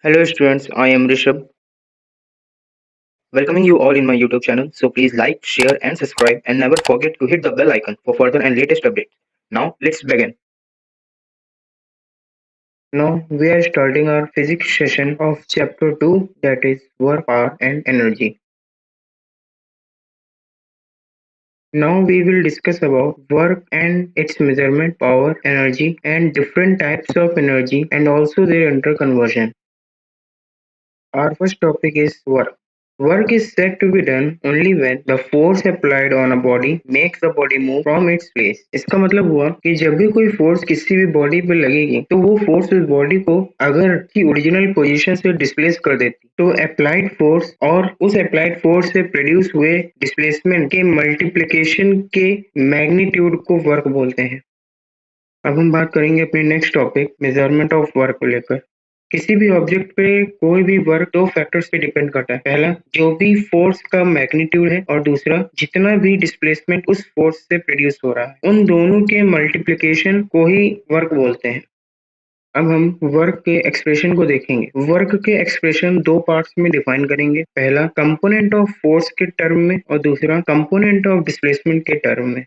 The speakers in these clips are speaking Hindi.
Hello students, I am Rishabh, welcoming you all in my YouTube channel. So please like, share and subscribe and never forget to hit the bell icon for further and latest updates. Now let's begin. Now we are starting our physics session of chapter 2, that is work, power and energy. Now we will discuss about work and its measurement, power, energy and different types of energy and also their interconversion. Our first topic is work. Work is said to be done only when the force applied on a body makes the body move from its place. इसका मतलब हुआ कि जब भी कोई फोर्स किसी भी बॉडी पे लगेगी तो वो फोर्स उस बॉडी को अगर की ओरिजिनल पोजीशन से डिस्प्लेस कर देती तो अप्लाइड फोर्स और उस अप्लाइड फोर्स से प्रोड्यूस हुए डिस्प्लेसमेंट के मल्टीप्लिकेशन के मैग्नीट्यूड को वर्क बोलते हैं। अब हम बात करेंगे अपने next topic measurement of work को लेकर। किसी भी ऑब्जेक्ट पे कोई भी वर्क दो फैक्टर्स पे डिपेंड करता है। पहला जो भी फोर्स का मैग्नीट्यूड है और दूसरा जितना भी डिस्प्लेसमेंट उस फोर्स से प्रोड्यूस हो रहा है। उन दोनों के मल्टीप्लिकेशन को ही वर्क बोलते हैं। अब हम वर्क के एक्सप्रेशन को देखेंगे। वर्क के एक्सप्रेशन दो पार्ट्स में डिफाइन करेंगे। पहला कंपोनेंट ऑफ फोर्स के टर्म में और दूसरा कंपोनेंट ऑफ डिस्प्लेसमेंट के टर्म में।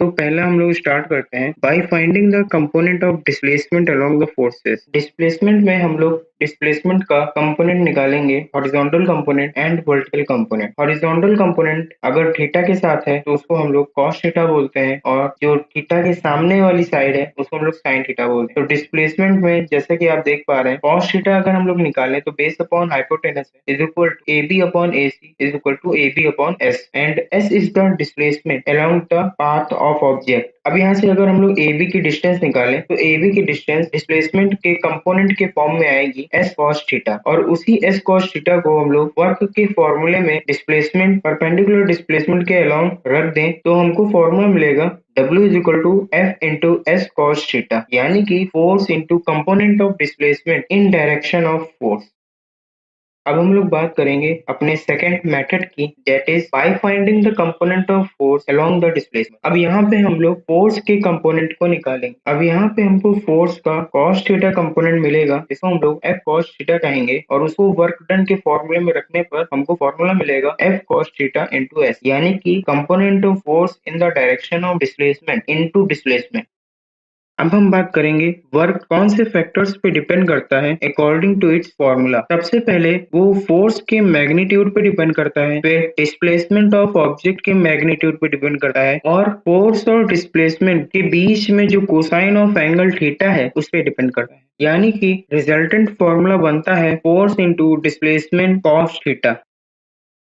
तो पहला हम लोग स्टार्ट करते हैं by finding the component of displacement along the forces. Displacement में हम लोग डिस्प्लेसमेंट का कंपोनेंट निकालेंगे horizontal component and vertical component. Horizontal component अगर थीटा के साथ है तो उसको हम लोग कॉस थीटा बोलते हैं और जो थीटा के सामने वाली साइड है उसको हम लोग साइन थीटा बोलते हैं। तो डिस्प्लेसमेंट में जैसे कि आप देख पा रहे हैं कॉस थीटा अगर हम लोग निकालें तो base upon hypotenuse is equal to A B upon A C is equal to A B upon S and S is the displacement along the path of object. अब यहाँ से अगर हम लोग ए बी की डिस्टेंस निकालें तो ए बी की डिस्टेंस डिस्प्लेसमेंट के कंपोनेंट के फॉर्म में आएगी एस कॉस थीटा और उसी एस कॉस थीटा को हम लोग वर्क के फॉर्मूले में डिस्प्लेसमेंट परपेंडिकुलर डिस्प्लेसमेंट के अलोंग रख दें तो हमको फॉर्मूला मिलेगा W is equal to F into S cos theta यानी कि force into component of displacement in direction of force. अब हम लोग बात करेंगे अपने सेकंड मेथड की that is by finding the component of force along the displacement. अब यहाँ पे हम लोग फोर्स के कंपोनेंट को निकालेंगे। अब यहाँ पे हमको फोर्स का cos थीटा कंपोनेंट मिलेगा जिसको हम लोग F cos थीटा कहेंगे और उसको वर्क डन के फॉर्मूले में रखने पर हमको फॉर्मूला मिलेगा F cos theta into S यानी कि component of force in the direction of displacement into displacement. अब हम बात करेंगे वर्क कौन से फैक्टर्स पे डिपेंड करता है अकॉर्डिंग टू इट्स फॉर्मूला। सबसे पहले वो फोर्स के मैग्नीट्यूड पे डिपेंड करता है, फिर डिस्प्लेसमेंट ऑफ ऑब्जेक्ट के मैग्नीट्यूड पे डिपेंड करता है और फोर्स और डिस्प्लेसमेंट के बीच में जो कोसाइन ऑफ एंगल थीटा है उस पे डिपेंड करता है। यानी कि रिजल्टेंट फॉर्मूला बनता है force into displacement cos theta.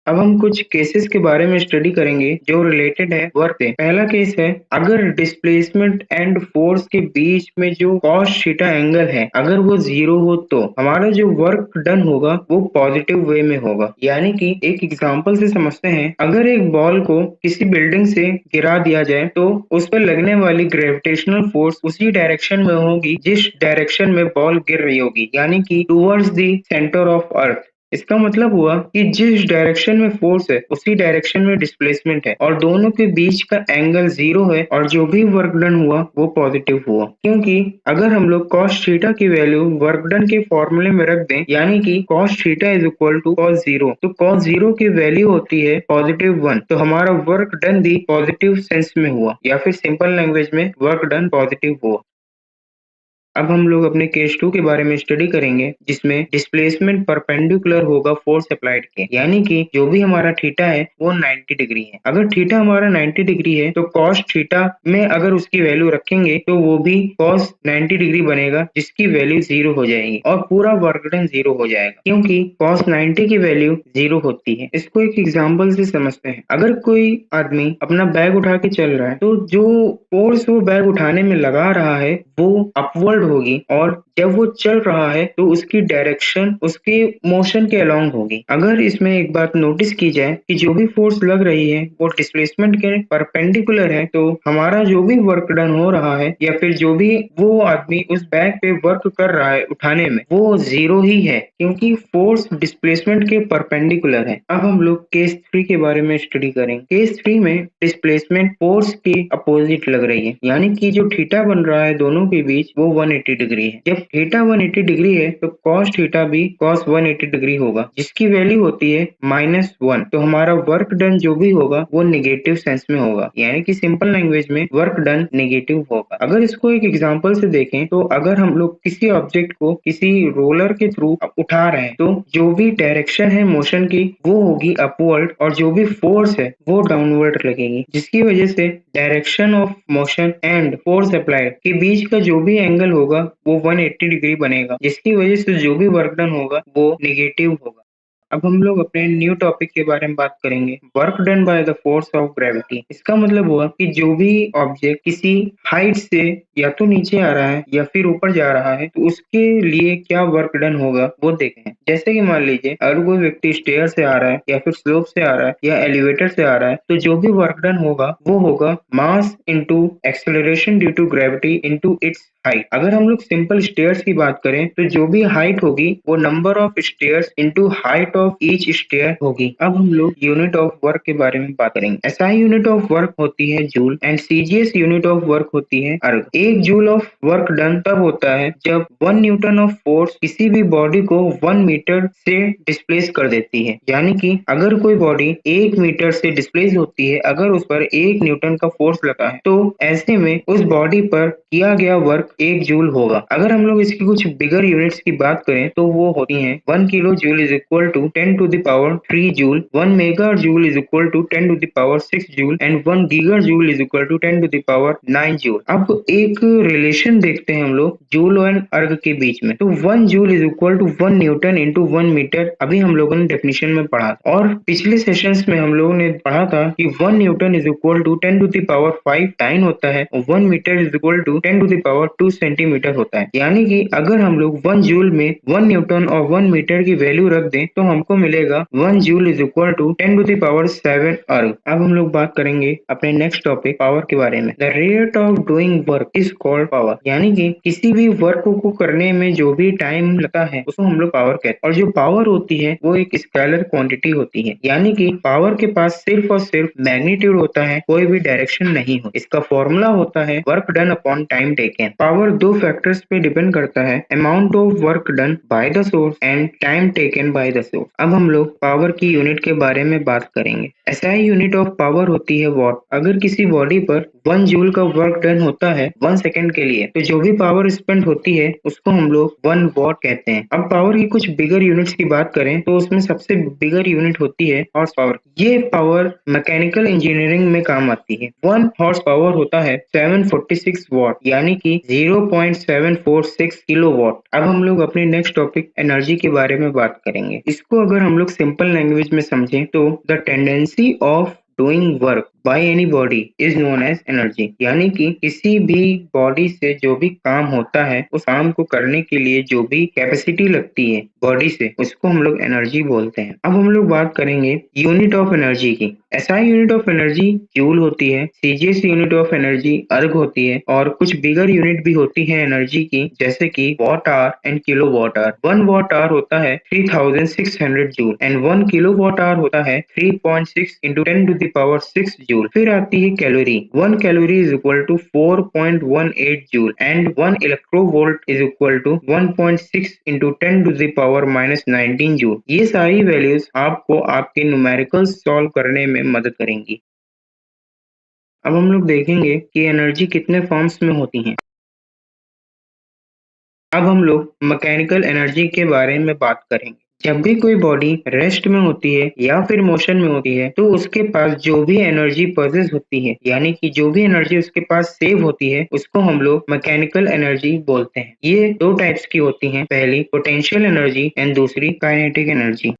अब हम कुछ केसेस के बारे में स्टडी करेंगे जो रिलेटेड है वर्क से। पहला केस है अगर डिस्प्लेसमेंट एंड फोर्स के बीच में जो कॉस थीटा एंगल है अगर वो जीरो हो तो हमारा जो वर्क डन होगा वो पॉजिटिव वे में होगा। यानी कि एक एग्जांपल से समझते हैं, अगर एक बॉल को किसी बिल्डिंग से गिरा दिया जाए तो उस पर लगने वाली ग्रेविटेशनल फोर्स उसी डायरेक्शन में होगी जिस डायरेक्शन में बॉल गिर रही होगी, यानी कि towards the centre of earth. इसका मतलब हुआ कि जिस डायरेक्शन में फोर्स है उसी डायरेक्शन में डिस्प्लेसमेंट है और दोनों के बीच का एंगल जीरो है और जो भी वर्क डन हुआ वो पॉजिटिव हुआ। क्योंकि अगर हम लोग कॉस थीटा की वैल्यू वर्क डन के फॉर्मूले में रख दें यानी कि cos theta is equal to cos zero, तो कॉस जीरो की वैल्यू होती है +1, तो हमारा वर्क डन भी पॉजिटिव सेंस में हुआ या फिर सिंपल लैंग्वेज में वर्क डन पॉजिटिव हुआ। अब हम लोग अपने केस 2 के बारे में स्टडी करेंगे जिसमें डिस्प्लेसमेंट परपेंडिकुलर होगा फोर्स अप्लाइड के, यानी कि जो भी हमारा थीटा है वो 90 डिग्री है। अगर थीटा हमारा 90 डिग्री है तो कॉस थीटा में अगर उसकी वैल्यू रखेंगे तो वो भी कॉस 90 डिग्री बनेगा जिसकी वैल्यू जीरो हो जाएगी और पूरा वर्क डन जीरो हो जाएगा क्योंकि कॉस 90 की वैल्यू जीरो होती है। इसको एक एग्जाम्पल से समझते हैं। अगर कोई आदमी अपना बैग उठा के चल रहा है तो जो फोर्स वो बैग उठाने में लगा रहा है वो अपवर्ड होगी और जब वो चल रहा है तो उसकी डायरेक्शन उसके मोशन के अलोंग होगी। अगर इसमें एक बात नोटिस की जाए कि जो भी फोर्स लग रही है वो डिस्प्लेसमेंट के परपेंडिकुलर है तो हमारा जो भी वर्क डन हो रहा है या फिर जो भी वो आदमी उस बैग पे वर्क कर रहा है उठाने में वो जीरो ही है क्योंकि फोर्स डिस्प्लेसमेंट के परपेंडिकुलर है। अब हम लोग केस 3 के बारे में स्टडी करेंगे। केस 3 में डिस्प्लेसमेंट फोर्स के अपोजिट लग रही है, यानी कि जो थीटा बन रहा है दोनों के बीच वो 180 डिग्री है। जब थीटा 180 डिग्री है तो cos थीटा भी cos 180 डिग्री होगा, जिसकी वैल्यू होती है -1। तो हमारा वर्क डन जो भी होगा वो नेगेटिव सेंस में होगा, यानी कि सिंपल लैंग्वेज में वर्क डन नेगेटिव होगा। अगर इसको एक एग्जांपल से देखें तो अगर हम लोग किसी ऑब्जेक्ट को किसी रोलर के थ्रू उठा रहे हैं तो जो भी डायरेक्शन है मोशन की वो होगी अपवर्ड, और जो भी फोर्स है वो डाउनवर्ड लगेगी, जिसकी वजह से direction of motion and force applied के बीच का जो भी एंगल होगा वो 180 डिग्री बनेगा, जिसकी वजह से जो भी वर्क डन होगा वो नेगेटिव होगा। अब हम लोग अपने न्यू टॉपिक के बारे में बात करेंगे, work done by the force of gravity. इसका मतलब हुआ कि जो भी ऑब्जेक्ट किसी हाइट से या तो नीचे आ रहा है या फिर ऊपर जा रहा है तो उसके लिए क्या वर्क डन होगा वो देखें। जैसे कि मान लीजिए अगर कोई व्यक्ति स्टेयर से आ रहा है या फिर स्लोप से आ रहा है या एलिवेटर से आ रहा है तो जो भी वर्क डन होगा वो होगा mass into acceleration due to gravity into its height. अगर हम लोग सिंपल स्टेयर्स की बात करें तो जो भी हाइट होगी वो number of stairs into height of each stair होगी। अब हम लोग यूनिट ऑफ वर्क के बारे में बात करेंगे। एसआई यूनिट ऑफ वर्क होती है joule and CGS unit of work होती है अर्ग। एक जूल ऑफ वर्क डन तब होता है जब 1 न्यूटन ऑफ फोर्स किसी भी बॉडी को 1 मीटर से डिस्प्लेस कर देती है, यानी कि अगर कोई बॉडी 1 मीटर से डिस्प्लेस होती है, अगर उस पर 1 न्यूटन का फोर्स लगा है तो ऐसे में उस बॉडी पर किया गया वर्क 1 जूल होगा। अगर हम लोग इसकी कुछ बिगर यूनिट्स की बात करें तो वो होती हैं 1 kilo joule is equal to 10 to the power 3 joule, 1 mega joule is equal to 10 to the power 6 joule and 1 giga joule is equal to 10 to the power 9 joule. अब एक रिलेशन देखते हैं हम लोग जूल और अर्ग के बीच में। तो 1 joule is equal to 1 newton into 1 metre, अभी हम लोगों ने डेफिनेशन में पढ़ा और पिछले सेशंस में हम लोगों ने पढ़ा था कि 1 newton is equal to 10 to the power 5 dyne होता है और 1 metre is equal to 10 to the power 2 centimetre होता है। यानी कि अगर हम लोग 1 जूल में 1 न्यूटन और 1 मीटर की वैल्यू रख दें तो हमको मिलेगा 1 joule is equal to 10 to the power 7 erg. अब हम लोग बात करेंगे अपने नेक्स्ट टॉपिक पावर के बारे में। The rate of doing work is called power, यानी कि किसी भी वर्क को करने में जो भी टाइम लगता है उसको हम लोग पावर कहते हैं। और जो पावर होती है वो एक स्केलर क्वांटिटी होती है, यानी कि पावर के पास सिर्फ और सिर्फ मैग्नीट्यूड होता है, कोई भी डायरेक्शन नहीं हो। इसका फॉर्मूला होता है work done upon time taken. Power दो फैक्टर्स पे डिपेंड करता है, amount of work done by the source and time taken by the source. अब हम लोग पावर की यूनिट के बारे में बात करेंगे। एसआई यूनिट ऑफ पावर होती है वॉट। अगर किसी बॉडी पर 1 जूल का वर्क डन होता है 1 सेकंड के लिए तो जो भी पावर स्पेंड होती है उसको हम लोग 1 वॉट कहते हैं। अब पावर की कुछ बिगर यूनिट्स की बात करें तो उसमें सबसे बिगर यूनिट होती है हॉर्स पावर। ये पावर मैकेनिकल इंजीनियरिंग में काम आती है। 1 हॉर्स पावर होता है 746 वॉट, यानी कि 0.746 किलो वॉट। अब हम लोग अपने नेक्स्ट टॉपिक एनर्जी के बारे में बात करेंगे। इसको अगर हम लोग सिंपल लैंग्वेज में समझें तो the tendency of doing work by any body is known as energy, यानी कि किसी भी बॉडी से जो भी काम होता है उस काम को करने के लिए जो भी कैपेसिटी लगती है बॉडी से उसको हम लोग एनर्जी बोलते हैं। अब हम लोग बात करेंगे यूनिट ऑफ एनर्जी की। SI unit of energy joule होती है, सीजीएस यूनिट ऑफ एनर्जी अर्ग होती है और कुछ बिगर यूनिट भी होती है एनर्जी की, जैसे कि watt hour and kilo watt hour. 1 watt hour होता है 3600 joule and 1 kilo watt hour होता है 3.6 into 10 to the power 6 joule. फिर आती है calorie. 1 calorie is equal to 4.18 joule and 1 electronvolt is equal to 1.6 into 10 to the power -19 joule. ये सारी वैल्यूज आपको आपके न्यूमेरिकल्स सॉल्व करने में मदद करेंगी। अब हम लोग देखेंगे कि एनर्जी कितने फॉर्म्स में होती हैं। अब हम लोग मैकेनिकल एनर्जी के बारे में बात करेंगे। जब भी कोई बॉडी रेस्ट में होती है या फिर मोशन में होती है तो उसके पास जो भी एनर्जी प्रोसेस होती है, यानी कि जो भी एनर्जी उसके पास सेव होती है उसको हम लोग मैकेनिकल एनर्जी बोलते हैं। ये 2 टाइप्स की होती हैं, पहली पोटेंशियल एनर्जी एंड दूसरी काइनेटिक एनर्जी।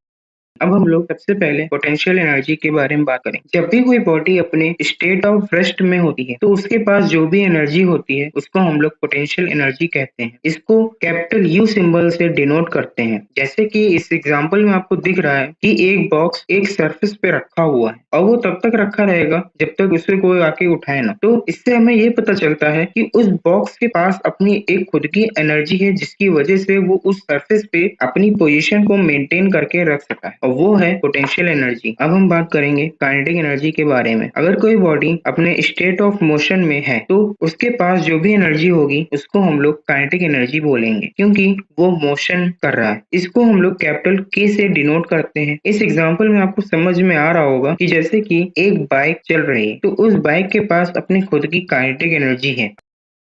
अब हम लोग सबसे पहले पोटेंशियल एनर्जी के बारे में बात करें। जब भी कोई बॉडी अपने स्टेट ऑफ रेस्ट में होती है तो उसके पास जो भी एनर्जी होती है उसको हम लोग पोटेंशियल एनर्जी कहते हैं। इसको कैपिटल यू सिंबल से डिनोट करते हैं। जैसे कि इस एग्जांपल में आपको दिख रहा है कि एक बॉक्स एक सरफेस पे रखा हुआ है और वो तब तक रखा रहेगा जब तक उसे कोई आके उठाए ना। तो इससे हमें ये पता चलता है कि उस बॉक्स के पास अपनी एक खुद की एनर्जी है जिसकी वजह से वो उस सरफेस पे अपनी पोजीशन को मेंटेन करके रख सका है। और वो है पोटेंशियल एनर्जी। अब हम बात करेंगे काइनेटिक एनर्जी के बारे में। अगर कोई बॉडी अपने स्टेट ऑफ मोशन में है तो उसके पास जो भी एनर्जी होगी उसको हम लोग काइनेटिक एनर्जी बोलेंगे, क्योंकि वो मोशन कर रहा है। इसको हम लोग कैपिटल के से डिनोट करते हैं। इस एग्जांपल में आपको समझ में आ रहा होगा कि जैसे कि एक बाइक चल रही है तो उस बाइक के पास अपनी खुद की काइनेटिक एनर्जी है।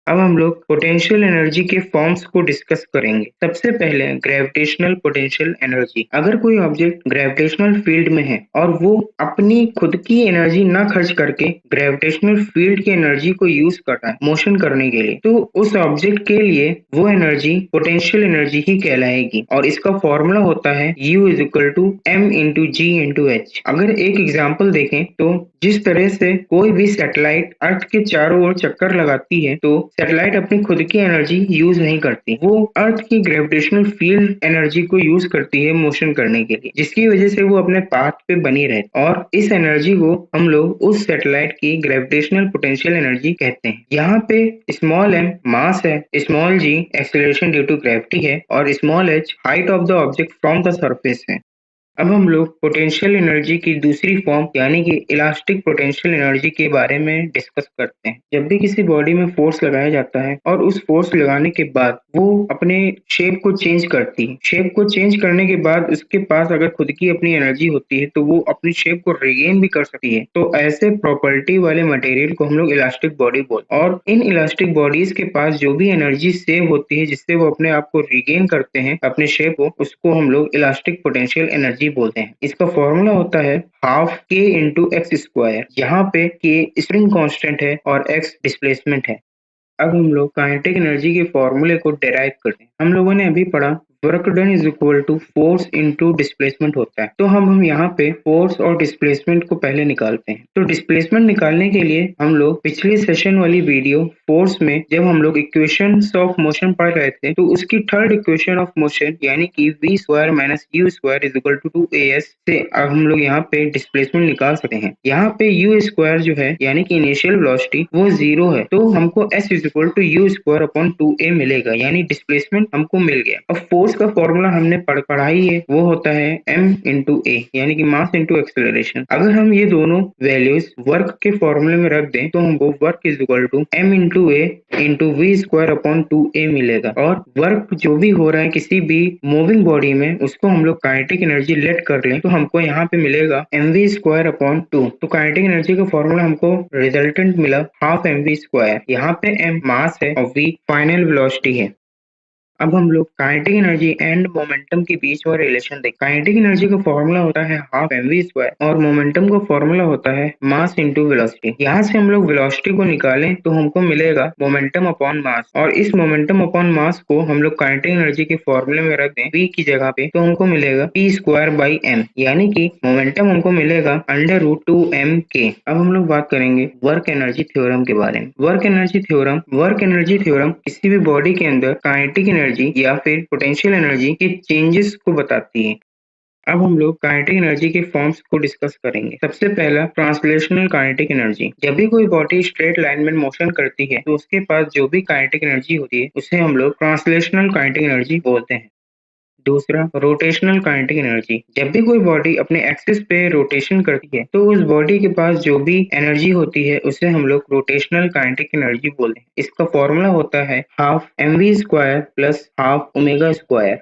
अब हम लोग पोटेंशियल एनर्जी के फॉर्म्स को डिस्कस करेंगे। सबसे पहले ग्रेविटेशनल पोटेंशियल एनर्जी। अगर कोई ऑब्जेक्ट ग्रेविटेशनल फील्ड में है और वो अपनी खुद की एनर्जी ना खर्च करके ग्रेविटेशनल फील्ड की एनर्जी को यूज कर रहा है मोशन करने के लिए, तो उस ऑब्जेक्ट के लिए वो एनर्जी पोटेंशियल एनर्जी ही कहलाएगी और इसका फॉर्मूला होता है U is equal to M into G into H. अगर एक एग्जाम्पल देखें तो जिस तरह से कोई भी सैटेलाइट अर्थ के चारों ओर चक्कर लगाती है तो सैटेलाइट अपनी खुद की एनर्जी यूज नहीं करती, वो अर्थ की ग्रेविटेशनल फील्ड एनर्जी को यूज करती है मोशन करने के लिए, जिसकी वजह से वो अपने पाथ पे बनी रहे और इस एनर्जी को हम लोग उस सैटेलाइट की ग्रेविटेशनल पोटेंशियल एनर्जी कहते हैं। यहाँ पे स्मॉल m मास है, small g acceleration due to gravity है और small h height of the object from the surface है। अब हम लोग पोटेंशियल एनर्जी की दूसरी फॉर्म यानी कि इलास्टिक पोटेंशियल एनर्जी के बारे में डिस्कस करते हैं। जब भी किसी बॉडी में फोर्स लगाया जाता है और उस फोर्स लगाने के बाद वो अपने शेप को चेंज करती है, शेप को चेंज करने के बाद उसके पास अगर खुद की अपनी एनर्जी होती है तो वो अपनी शेप को रिगेन भी कर सकती है। तो ऐसे प्रॉपर्टी वाले मटेरियल को हम लोग इलास्टिक बॉडी बोलते हैं और इन इलास्टिक बॉडीज के पास जो भी एनर्जी सेव होती है जिससे वो अपने आप को रिगेन करते हैं अपने शेप को, उसको हम लोग इलास्टिक पोटेंशियल एनर्जी बोलते हैं। इसका फॉर्मूला होता है हाफ के इंटू एक्स स्क्वायर। यहाँ पे के स्प्रिंग कांस्टेंट है और एक्स डिस्प्लेसमेंट है। अब हम लोग काइनेटिक एनर्जी के फॉर्मूले को डेराइव करते हैं। हम लोगों ने अभी पढ़ा work done is equal to force into displacement होता है, तो हम यहाँ पे फोर्स और डिस्प्लेसमेंट को पहले निकालते हैं। तो डिस्प्लेसमेंट निकालने के लिए हम लोग पिछले सेशन वाली वीडियो फोर्स में जब हम लोग इक्वेशंस ऑफ मोशन पढ़ रहे थे तो उसकी थर्ड इक्वेशन ऑफ मोशन यानी कि v square minus u square is equal to 2as से अब हम लोग यहाँ पे डिस्प्लेसमेंट निकाल सकते हैं। यहाँ पे u स्क्वायर जो है यानी कि इनिशियल वेलोसिटी वो 0 है, तो हमको s is equal to u square upon 2a मिलेगा, यानी डिस्प्लेसमेंट हमको मिल गया। अब फोर्स का फॉर्मूला हमने पढ़ा ही है, वो होता है m इंटू a यानी कि मास इंटू एक्सेलरेशन। अगर हम ये दोनों वैल्यूज वर्क के फॉर्मूले में रख दें तो हमको work is equal to m into a into v square upon 2a मिलेगा। और वर्क जो भी हो रहा है किसी भी मूविंग बॉडी में उसको हम लोग काइनेटिक एनर्जी लेट कर लें तो हमको यहाँ पे मिलेगा mv स्क्वायर अपॉन 2। तो काइनेटिक एनर्जी का फॉर्मूला हमको रिजल्टेंट मिला हाफ mv स्क्वायर। यहाँ पे m मास है और v फाइनल वेलोसिटी है। अब हम लोग काइनेटिक एनर्जी एंड मोमेंटम के बीच में रिलेशन देखें। काइनेटिक एनर्जी का फॉर्मूला होता है हाफ mv स्क्वायर और मोमेंटम का फॉर्मूला होता है मास इंटू वेलोसिटी। यहाँ से हम लोग वेलोसिटी को निकालें तो हमको मिलेगा मोमेंटम अपॉन मास और इस मोमेंटम अपॉन मास को हम लोग काइनेटिक एनर्जी के फॉर्मूले में रख दें v की जगह पे तो हमको मिलेगा p स्क्वायर बाई m, यानी कि मोमेंटम हमको मिलेगा अंडर रूट 2m k। अब हम लोग बात करेंगे वर्क एनर्जी थ्योरम के बारे में। वर्क एनर्जी थ्योरम किसी भी बॉडी के अंदर काइनेटिक एनर्जी या फिर पोटेंशियल एनर्जी के चेंजेस को बताती है। अब हम लोग काइनेटिक एनर्जी के फॉर्म्स को डिस्कस करेंगे। सबसे पहला ट्रांसलेशनल काइनेटिक एनर्जी। जब भी कोई बॉडी स्ट्रेट लाइन में मोशन करती है तो उसके पास जो भी काइनेटिक एनर्जी होती है उसे हम लोग ट्रांसलेशनल काइनेटिक एनर्जी बोलते हैं। दूसरा रोटेशनल काइनेटिक एनर्जी। जब भी कोई बॉडी अपने एक्सिस पे रोटेशन करती है तो उस बॉडी के पास जो भी एनर्जी होती है उसे हम लोग रोटेशनल काइनेटिक एनर्जी बोलते हैं। इसका फॉर्मूला होता है half mv square plus half omega square.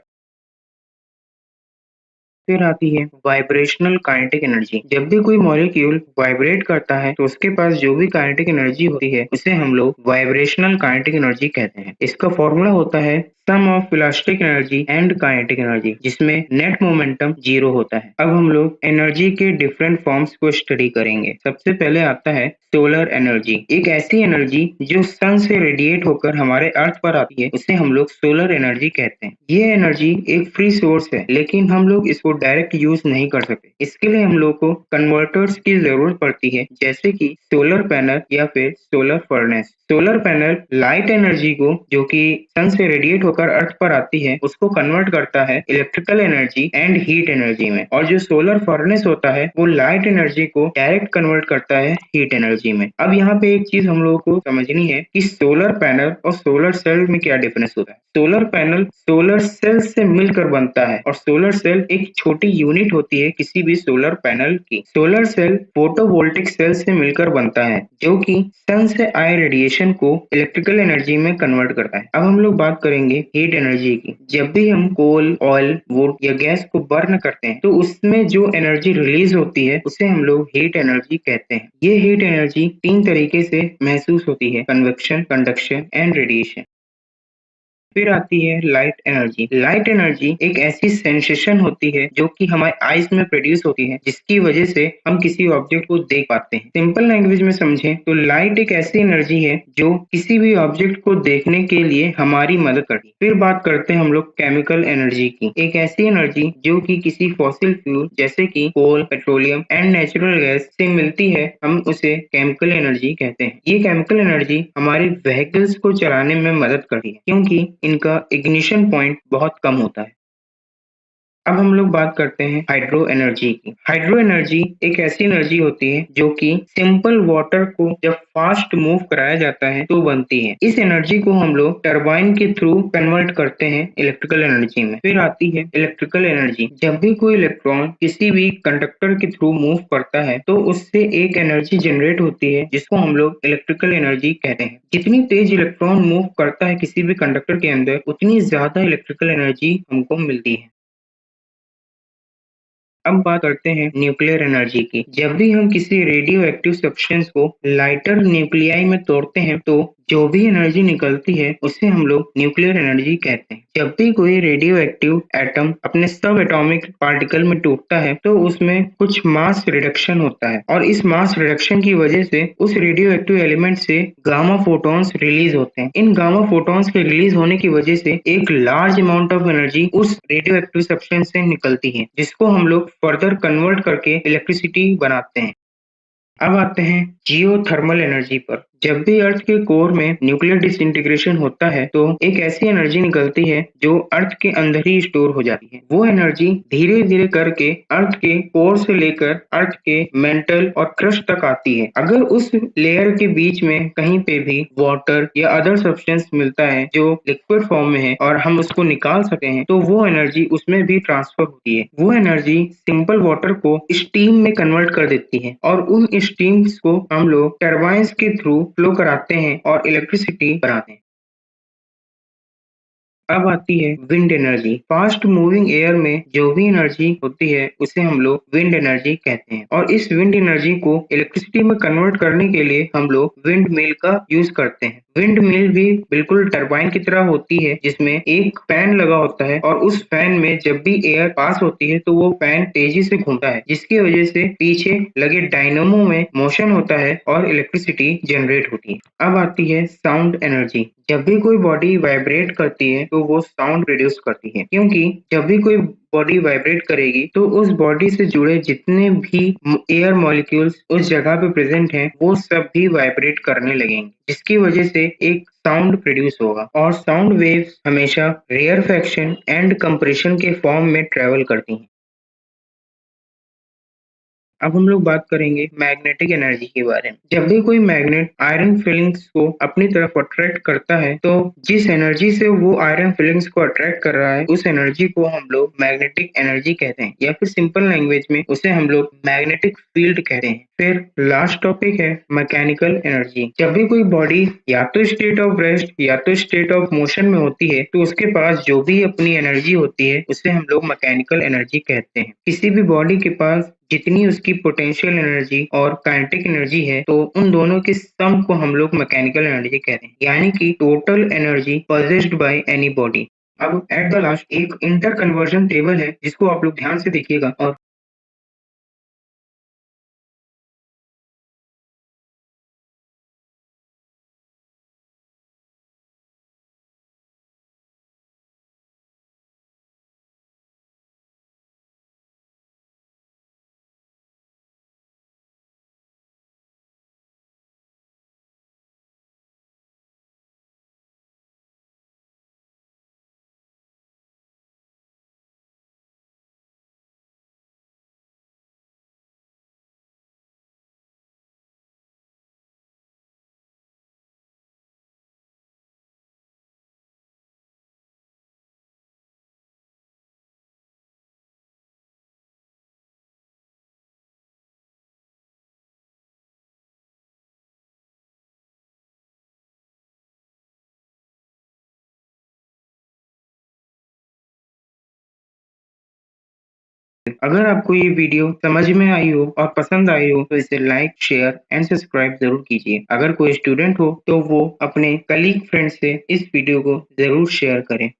फिर आती है वाइब्रेशनल काइनेटिक एनर्जी। जब भी कोई मॉलिक्यूल वाइब्रेट करता है तो उसके पास जो भी काइनेटिक एनर्जी होती है उसे हम लोग वाइब्रेशनल काइनेटिक एनर्जी कहते हैं। इसका फॉर्मूला होता है sum of elastic energy and kinetic energy, जिसमें नेट मोमेंटम 0 होता है। अब हम लोग एनर्जी के डिफरेंट फॉर्म्स को स्टडी करेंगे। सबसे पहले आता है सोलर एनर्जी। एक ऐसी एनर्जी जो सन से रेडिएट होकर हमारे अर्थ पर आती है उसे हम लोग सोलर एनर्जी कहते हैं। ये एनर्जी एक फ्री सोर्स है लेकिन हम लोग इसको डायरेक्ट यूज नहीं कर सकते। इसके लिए हम लोग को कन्वर्टर्स की जरूरत पड़ती है, जैसे कि सोलर पैनल या फिर solar furnace. Solar panel light energy को जो कि सन से रेडिएट होकर अर्थ पर आती है उसको कन्वर्ट करता है electrical energy and heat energy में, और जो सोलर फर्नेस होता है वो लाइट एनर्जी को डायरेक्ट कन्वर्ट करता है हीट एनर्जी में। अब यहाँ पे एक चीज हम लोगों को समझनी है कि सोलर पैनल और सोलर सेल में क्या डिफरेंस होता है। सोलर पैनल सोलर सेल से मिलकर बनता है और सोलर सेल एक छोटी यूनिट होती है किसी भी सोलर पैनल की। सोलर सेल फोटोवोल्टिक सेल से मिलकर बनता है जो कि सन से आए रेडिएशन को इलेक्ट्रिकल एनर्जी में कन्वर्ट करता है। अब हम लोग बात करेंगे हीट एनर्जी की। जब भी हम कोल, ऑयल, वुड या गैस को बर्न करते हैं तो उसमें जो एनर्जी रिलीज होती है उसे हम लोग हीट एनर्जी कहते हैं। ये हीट एनर्जी तीन तरीके से महसूस होती है: कन्वेक्शन, कंडक्शन एंड रेडिएशन। फिर आती है लाइट एनर्जी। लाइट एनर्जी एक ऐसी सेंसेशन होती है जो कि हमारे आईज में प्रोड्यूस होती है जिसकी वजह से हम किसी ऑब्जेक्ट को देख पाते हैं। सिंपल लैंग्वेज में समझें तो लाइट एक ऐसी एनर्जी है जो किसी भी ऑब्जेक्ट को देखने के लिए हमारी मदद करती है। फिर बात करते हैं हम लोग केमिकल एनर्जी की। एक ऐसी एनर्जी जो कि किसी फॉसिल फ्यूल जैसे कि कोल, पेट्रोलियम एंड नेचुरल गैस से मिलती है, हम उसे केमिकल एनर्जी कहते हैं। ये केमिकल एनर्जी हमारे व्हीकल्स को चलाने में मदद करती है क्योंकि इनका इग्निशन पॉइंट बहुत कम होता है। अब हम लोग बात करते हैं हाइड्रो एनर्जी की। हाइड्रो एनर्जी एक ऐसी एनर्जी होती है जो कि सिंपल वाटर को जब फास्ट मूव कराया जाता है तो बनती है। इस एनर्जी को हम लोग टरबाइन के थ्रू कन्वर्ट करते हैं इलेक्ट्रिकल एनर्जी में। फिर आती है इलेक्ट्रिकल एनर्जी। जब भी कोई इलेक्ट्रॉन किसी भी कंडक्टर के थ्रू मूव करता है तो उससे एक एनर्जी जनरेट होती है जिसको हम लोग इलेक्ट्रिकल एनर्जी कहते हैं। जितनी तेज इलेक्ट्रॉन मूव करता है किसी भी कंडक्टर के अंदर उतनी ज्यादा इलेक्ट्रिकल एनर्जी हमको मिलती है। अब बात करते हैं न्यूक्लियर एनर्जी की। जब भी हम किसी रेडियो एक्टिव सब्सटेंस को लाइटर न्यूक्लियाई में तोड़ते हैं तो जो भी एनर्जी निकलती है उसे हम लोग न्यूक्लियर एनर्जी कहते हैं। जब भी कोई रेडियो एक्टिव एटम अपने सब एटॉमिक पार्टिकल में टूटता है तो उसमें कुछ मास रिडक्शन होता है और इस मास रिडक्शन की वजह से उस रेडियो एक्टिव एलिमेंट से गामा फोटॉन्स रिलीज होते हैं। इन गामा फोटॉन्स के रिलीज होने की वजह से एक लार्ज अमाउंट ऑफ एनर्जी उस रेडियो एक्टिव सब्सटेंस से निकलती है जिसको हम लोग फर्दर कन्वर्ट करके इलेक्ट्रिसिटी बनाते हैं। अब आते हैं जियोथर्मल एनर्जी पर। जब भी अर्थ के कोर में न्यूक्लियर डिसइंटीग्रेशन होता है तो एक ऐसी एनर्जी निकलती है जो अर्थ के अंदर ही स्टोर हो जाती है। वो एनर्जी धीरे धीरे करके अर्थ के कोर से लेकर अर्थ के मेंटल और क्रस्ट तक आती है। अगर उस लेयर के बीच में कहीं पे भी वाटर या अदर सब्सटेंस मिलता है जो लिक्विड फॉर्म में है और हम उसको निकाल सके हैं तो वो एनर्जी उसमें भी ट्रांसफर होती है। वो एनर्जी सिंपल वाटर को स्टीम में कन्वर्ट कर देती है और उन स्टीम्स को हम लोग टरबाइन्स के थ्रू फ्लो कराते हैं और इलेक्ट्रिसिटी बनाते हैं। अब आती है wind energy. Fast moving air में जो भी एनर्जी होती है उसे हम लोग विंड एनर्जी कहते हैं और इस विंड एनर्जी को इलेक्ट्रिसिटी में कन्वर्ट करने के लिए हम लोग विंड मिल का यूज करते हैं। विंड मिल भी बिल्कुल टरबाइन की तरह होती है जिसमें एक फैन लगा होता है और उस फैन में जब भी एयर पास होती है तो वो फैन तेजी से घूमता है जिसकी वजह से पीछे लगे डायनेमो में मोशन होता है और इलेक्ट्रिसिटी जनरेट होती है। अब आती है साउंड एनर्जी। जब भी कोई बॉडी वाइब्रेट करती है तो वो साउंड प्रोड्यूस करती है क्योंकि जब भी कोई बॉडी वाइब्रेट करेगी तो उस बॉडी से जुड़े जितने भी एयर मॉलिक्यूल्स उस जगह पे प्रेजेंट हैं वो सब भी वाइब्रेट करने लगेंगे जिसकी वजह से एक साउंड प्रोड्यूस होगा और साउंड वेव्स हमेशा रेयरफेक्शन एंड कंप्रेशन के फॉर्म में ट्रेवल करती हैं। अब हम लोग बात करेंगे मैग्नेटिक एनर्जी के बारे में। जब भी कोई मैग्नेट आयरन फिलिंग्स को अपनी तरफ अट्रैक्ट करता है तो जिस एनर्जी से वो आयरन फिलिंग्स को अट्रैक्ट कर रहा है उस एनर्जी को हम लोग मैग्नेटिक एनर्जी कहते हैं या फिर सिंपल लैंग्वेज में उसे हम लोग मैग्नेटिक फील्ड कहते हैं। फिर लास्ट टॉपिक है मैकेनिकल एनर्जी। जब भी कोई बॉडी या तो स्टेट ऑफ रेस्ट या तो स्टेट ऑफ मोशन में होती है तो उसके पास जो भी अपनी एनर्जी होती है उसे हम लोग मैकेनिकल एनर्जी कहते हैं। किसी भी बॉडी के पास जितनी उसकी पोटेंशियल एनर्जी और काइनेटिक एनर्जी है तो उन दोनों के सम को हम लोग मैकेनिकल एनर्जी कहते हैं, यानी कि total energy possessed by any body. अब एट द लास्ट एक इंटर कन्वर्जन टेबल है जिसको आप लोग ध्यान से देखिएगा और अगर आपको ये वीडियो समझ में आई हो और पसंद आई हो तो इसे लाइक, शेयर एंड सब्सक्राइब ज़रूर कीजिए। अगर कोई स्टूडेंट हो तो वो अपने कलीग फ्रेंड से इस वीडियो को ज़रूर शेयर करें।